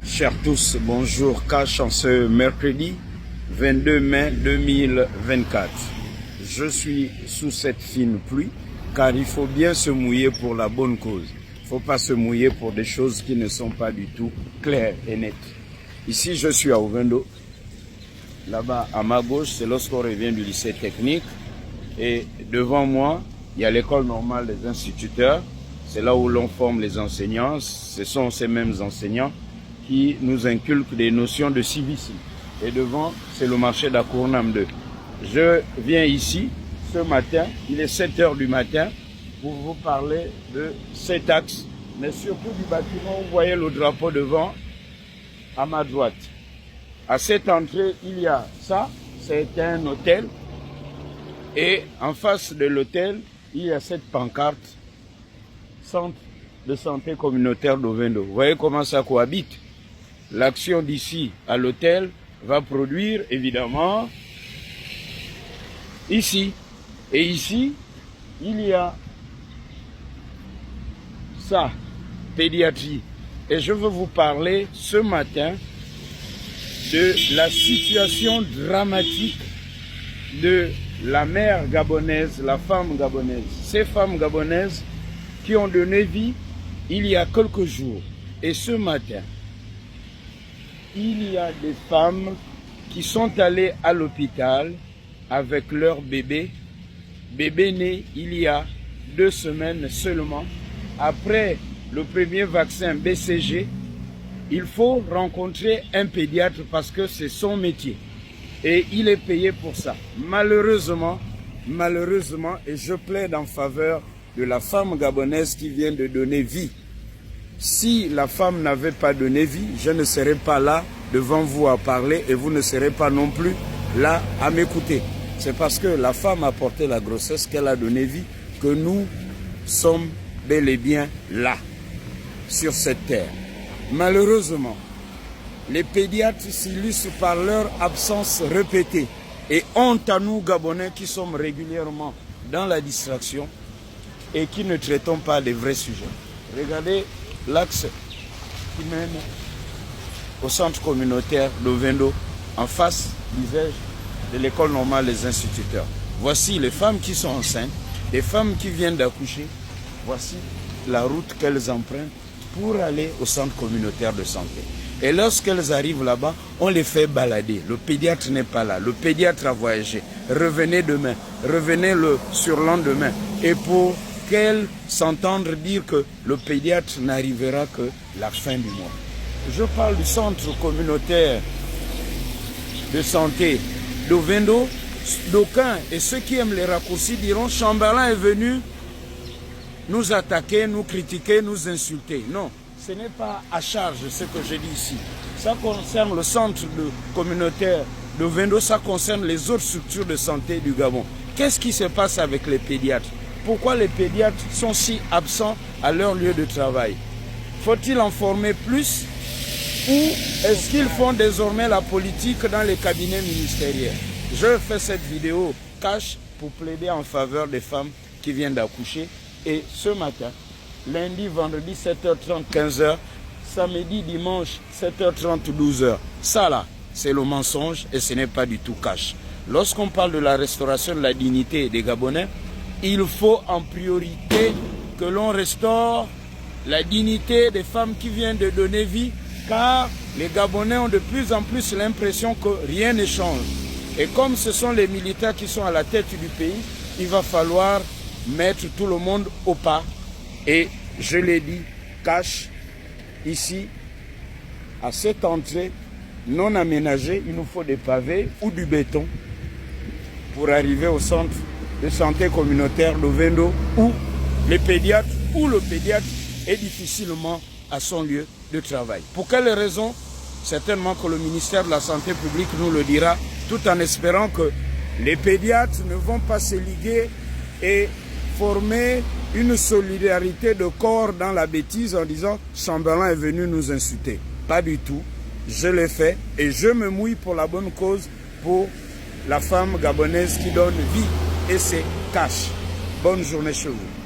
Chers tous, bonjour. Cash en ce mercredi 22 mai 2024. Je suis sous cette fine pluie car il faut bien se mouiller pour la bonne cause. Il ne faut pas se mouiller pour des choses qui ne sont pas du tout claires et nettes. Ici, je suis à Ovendo. Là-bas, à ma gauche, c'est lorsqu'on revient du lycée technique. Et devant moi, il y a l'école normale des instituteurs. C'est là où l'on forme les enseignants. Ce sont ces mêmes enseignants qui nous inculquent des notions de civisme. Et devant, c'est le marché d'Akournam 2. Je viens ici, ce matin, il est 7 h du matin, pour vous parler de cet axe, mais surtout du bâtiment. Vous voyez le drapeau devant, à ma droite. À cette entrée, il y a ça, c'est un hôtel. Et en face de l'hôtel, il y a cette pancarte, Centre de santé communautaire d'Ovendo. Vous voyez comment ça cohabite. L'action d'ici à l'hôtel va produire évidemment ici. Et ici, il y a ça, pédiatrie. Et je veux vous parler ce matin de la situation dramatique de la mère gabonaise, la femme gabonaise. Ces femmes gabonaises qui ont donné vie il y a quelques jours. Et ce matin, il y a des femmes qui sont allées à l'hôpital avec leur bébé né il y a 2 semaines seulement. Après le premier vaccin BCG, il faut rencontrer un pédiatre parce que c'est son métier. Et il est payé pour ça. Malheureusement, et je plaide en faveur de la femme gabonaise qui vient de donner vie. Si la femme n'avait pas donné vie, je ne serais pas là devant vous à parler et vous ne serez pas non plus là à m'écouter. C'est parce que la femme a porté la grossesse, qu'elle a donné vie, que nous sommes bel et bien là, sur cette terre. Malheureusement, les pédiatres s'illustrent par leur absence répétée. Et honte à nous, Gabonais, qui sommes régulièrement dans la distraction et qui ne traitons pas des vrais sujets. Regardez l'axe qui mène au centre communautaire d'Ovendo, en face, disais-je, de l'école normale des instituteurs. Voici les femmes qui sont enceintes, les femmes qui viennent d'accoucher. Voici la route qu'elles empruntent pour aller au centre communautaire de santé. Et lorsqu'elles arrivent là-bas, on les fait balader. Le pédiatre n'est pas là. Le pédiatre a voyagé. Revenez demain. Revenez le surlendemain. Et pour qu'elles s'entendent dire que le pédiatre n'arrivera que la fin du mois. Je parle du centre communautaire de santé d'Ovendo. D'aucuns et ceux qui aiment les raccourcis diront Chamberlain est venu nous attaquer, nous critiquer, nous insulter. Non. Ce n'est pas à charge ce que je dis ici. Ça concerne le centre communautaire d'Ovendo, ça concerne les autres structures de santé du Gabon. Qu'est-ce qui se passe avec les pédiatres? Pourquoi les pédiatres sont si absents à leur lieu de travail? Faut-il en former plus? Ou est-ce qu'ils font désormais la politique dans les cabinets ministériels? Je fais cette vidéo cash pour plaider en faveur des femmes qui viennent d'accoucher. Et ce matin, lundi, vendredi, 7h30, 15h, samedi, dimanche, 7h30, 12h. Ça là, c'est le mensonge et ce n'est pas du tout cash. Lorsqu'on parle de la restauration de la dignité des Gabonais, il faut en priorité que l'on restaure la dignité des femmes qui viennent de donner vie, car les Gabonais ont de plus en plus l'impression que rien ne change. Et comme ce sont les militaires qui sont à la tête du pays, il va falloir mettre tout le monde au pas. Et je l'ai dit, cash, ici, à cette entrée non aménagée, il nous faut des pavés ou du béton pour arriver au centre de santé communautaire d'Ovendo où les pédiatres ou le pédiatre est difficilement à son lieu de travail. Pour quelle raison? Certainement que le ministère de la Santé publique nous le dira, tout en espérant que les pédiatres ne vont pas se liguer et former une solidarité de corps dans la bêtise en disant Chamberlain est venu nous insulter. Pas du tout. Je l'ai fait et je me mouille pour la bonne cause, pour la femme gabonaise qui donne vie. Et c'est cash. Bonne journée chez vous.